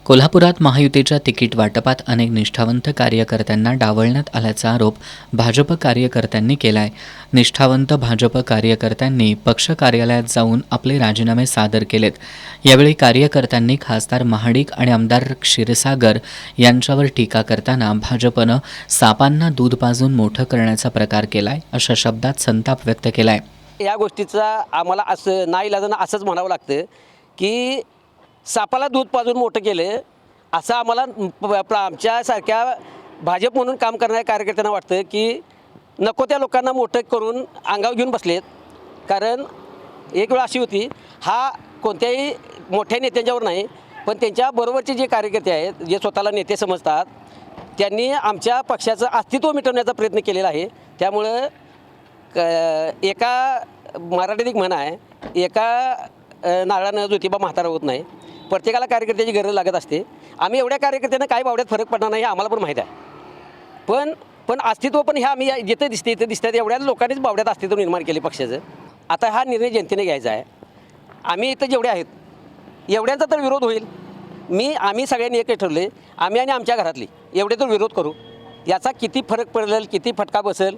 कोल्हापुरात महायुतीच्या तिकीट वाटपात अनेक निष्ठावंत कार्यकर्त्यांना डावलण्यात आल्याचा आरोप भाजप कार्यकर्त्यांनी केलाय। निष्ठावंत भाजप कार्यकर्त्यांनी पक्ष कार्यालयात जाऊन आपले राजीनामे सादर केलेत। यावेळी कार्यकर्त्यांनी खासदार महाडिक आणि आमदार क्षीरसागर यांच्यावर टीका करताना भाजपनं सापांना दूध पाजून मोठं करण्याचा प्रकार केलाय अशा शब्दात संताप व्यक्त केलाय। या गोष्टीचा आम्हाला असं नाईलाजानं असंच म्हणावं लागतं की सापाला दूध पाजून मोठं केलं असं आम्हाला आमच्यासारख्या भाजप म्हणून काम करणाऱ्या कार्यकर्त्यांना वाटतं की नको त्या लोकांना मोठं करून अंगावर घेऊन बसलेत। कारण एक वेळ अशी होती, हा कोणत्याही मोठ्या नेत्यांच्यावर नाही पण त्यांच्या बरोबरचे जे कार्यकर्ते आहेत, जे स्वतःला नेते समजतात, त्यांनी आमच्या पक्षाचं अस्तित्व मिटवण्याचा प्रयत्न केलेला आहे। त्यामुळं एका मराठीत एक म्हण आहे, एका नारळानं ज्योतिबा म्हातारा होत नाही। प्रत्येकाला कार्यकर्त्याची गरज लागत असते। आम्ही एवढ्या कार्यकर्त्यांना काही बावड्यात फरक पडणार नाही आम्हाला पण माहीत आहे। पण अस्तित्व पण ह्या आम्ही जिथे दिसते इथे दिसतात एवढ्या लोकांनीच बावड्यात अस्तित्व निर्माण केले पक्षाचं। आता हा निर्णय जनतेने घ्यायचा आहे। आम्ही इथं जेवढे आहेत एवढ्यांचा तर विरोध होईल। आम्ही सगळ्यांनी एक ठरले, आम्ही आणि आमच्या घरातली एवढे तर विरोध करू। याचा किती फरक पडेल, किती फटका बसेल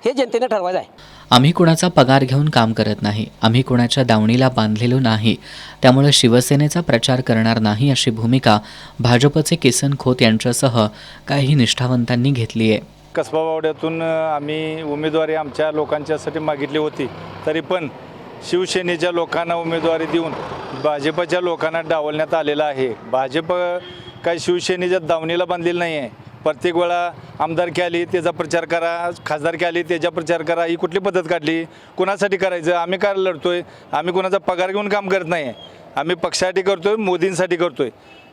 हे जनतेने ठरवायचं आहे। आम्ही कुणाचा पगार घेऊन काम करत नाही, आम्ही कुणाच्या दावणीला बांधलेलो नाही, त्यामुळे शिवसेनेचा प्रचार करणार नाही अशी भूमिका भाजपचे किसन खोत यांच्यासह काही निष्ठावंतांनी घेतली आहे। कसबा बावड्यातून आम्ही उमेदवारी आमच्या लोकांच्यासाठी मागितली होती, तरी पण शिवसेनेच्या लोकांना उमेदवारी देऊन भाजपच्या लोकांना डावलण्यात आलेलं आहे। भाजप काही शिवसेनेच्या दावणीला बांधलेलं नाही आहे। प्रत्येक वेळा आमदारकी आली त्याचा प्रचार करा, खासदारकी आली त्याचा प्रचार करा, ही कुठली पद्धत काढली? कुणासाठी करायचं? आम्ही काय लढतोय? आम्ही कुणाचा पगार घेऊन काम करत नाही आहे, आम्ही पक्षासाठी करतोय, मोदींसाठी करतोय।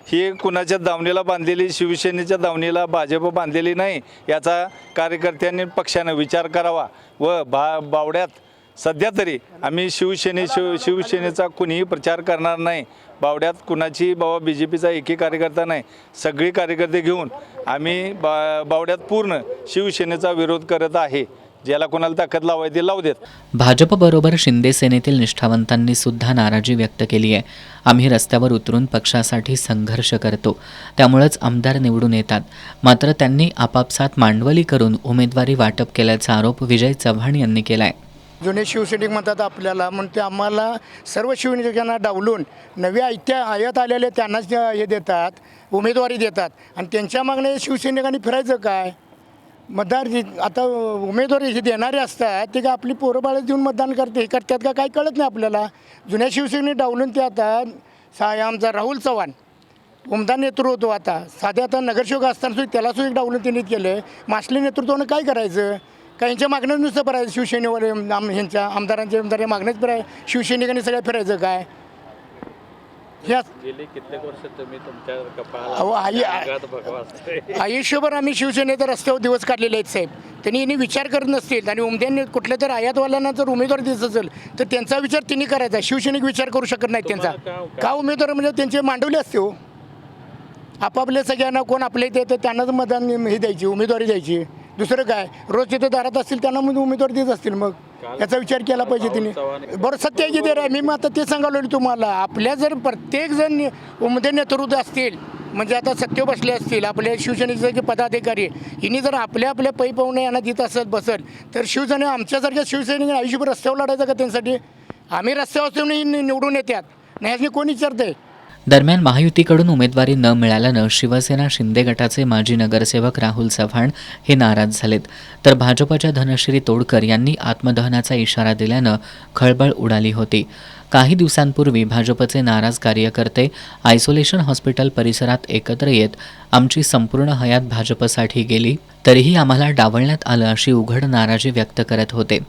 ही कुणाच्या दावणीला बांधलेली, शिवसेनेच्या दावणीला भाजप बांधलेली नाही, याचा कार्यकर्त्यांनी पक्षानं विचार करावा। व बावड्यात सध्या तरी आम्ही शिवसेनेचा कुणीही प्रचार करणार नाही। बावड्यात कुणाची बाबा BJPचा एकही कार्यकर्ता नाही, सगळे कार्यकर्ते घेऊन आम्ही बावड्यात पूर्ण शिवसेनेचा विरोध करत आहे। ज्याला कोणाला ताकद लावायची ते लावू देत। भाजपबरोबर शिंदे सेनेतील निष्ठावंतांनी सुद्धा नाराजी व्यक्त केली आहे। आम्ही रस्त्यावर उतरून पक्षासाठी संघर्ष करतो, त्यामुळेच आमदार निवडून येतात। मात्र त्यांनी आपापसात मांडवली करून उमेदवारी वाटप केल्याचा आरोप विजय चव्हाण यांनी केलाय। जुने शिवसैनिक म्हणतात आपल्याला, म्हणते आम्हाला सर्व शिवसैनिकांना डावलून नव्या आयात आलेले त्यांनाच हे देतात, उमेदवारी देतात आणि त्यांच्या मागणे शिवसैनिकांनी फिरायचं काय? मतदार आता उमेदवारी हे देणारे असतात ते का आपली पोरं बाळं देऊन मतदान करतात का काही कळत नाही आपल्याला। जुन्या शिवसैनिक डावलून ते आता आमचा राहुल चव्हाण उमदा नेतृत्व होतो, आता साध्या आता नगरसेवक असताना सुद्धा त्याला सुद्धा डावलून त्यांनी केलं। मासले नेतृत्वानं काय करायचं? का यांच्या मागण्याच नुसतं फिरायचं? शिवसेनेवाले ह्यांच्या आमदारांच्या मागण्याच शिवसैनिकांनी सगळ्या फिरायचं काय? ह्या कित्येक वर्ष तुम्ही आयुष्यभर आम्ही शिवसेनेच्या रस्त्यावर दिवस काढलेले आहेत साहेब। त्यांनी यांनी विचार करत नसतील आणि उमद्यांनी कुठल्या तरी आयातवाल्यांना जर उमेदवार देत असेल तर त्यांचा विचार त्यांनी करायचा। शिवसैनिक विचार करू शकत नाहीत त्यांचा। का उमेदवार म्हणजे त्यांचे मांडवले असते हो, आपापल्या सगळ्यांना कोण आपले ते तर त्यांनाच मतदान हे द्यायची, उमेदवारी द्यायची। दुसरं काय, रोज तिथे दारात असतील त्यांना मग उमेदवार देत असतील, मग याचा विचार केला पाहिजे तिने। बरं सत्य आहे की ते रे, मी मग आता ते सांगालो तुम्हाला, आपल्या जर प्रत्येक जण उमदे नेतृत्व असतील म्हणजे आता सत्य बसले असतील आपल्या शिवसेनेचे जे पदाधिकारी, हिनी जर आपल्या पै पाहुणे यांना देत असत बसल तर शिवसेने आमच्यासारख्या शिवसैनिक आयुष्यभर रस्त्यावर लढायचं का त्यांसाठी? आम्ही रस्त्यावर असून निवडून येतात नाही कोण विचारतंय? दरम्यान महायुतीकडून उमेदवारी न मिळाल्यानं शिवसेना शिंदे गटाचे माजी नगरसेवक राहुल चव्हाण हे नाराज झालेत, तर भाजपच्या धनश्री तोडकर यांनी आत्मदहनाचा इशारा दिल्यानं खळबळ उडाली होती। काही दिवसांपूर्वी भाजपचे नाराज कार्यकर्ते आयसोलेशन हॉस्पिटल परिसरात एकत्र येत आमची संपूर्ण हयात भाजपसाठी गेली तरीही आम्हाला डावलण्यात आलं अशी उघड नाराजी व्यक्त करत होते।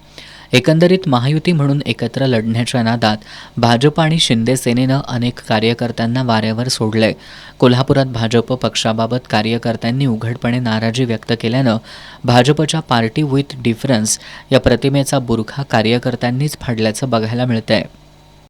एकंदरीत महायुती म्हणून एकत्र लढण्याच्या नादात भाजप आणि शिंदे सेनेनं अनेक कार्यकर्त्यांना वाऱ्यावर सोडलंय। कोल्हापुरात भाजप पक्षाबाबत कार्यकर्त्यांनी उघडपणे नाराजी व्यक्त केल्यानं भाजपच्या पार्टी विथ डिफरन्स या प्रतिमेचा बुरखा कार्यकर्त्यांनीच फाडल्याचं बघायला मिळतंय।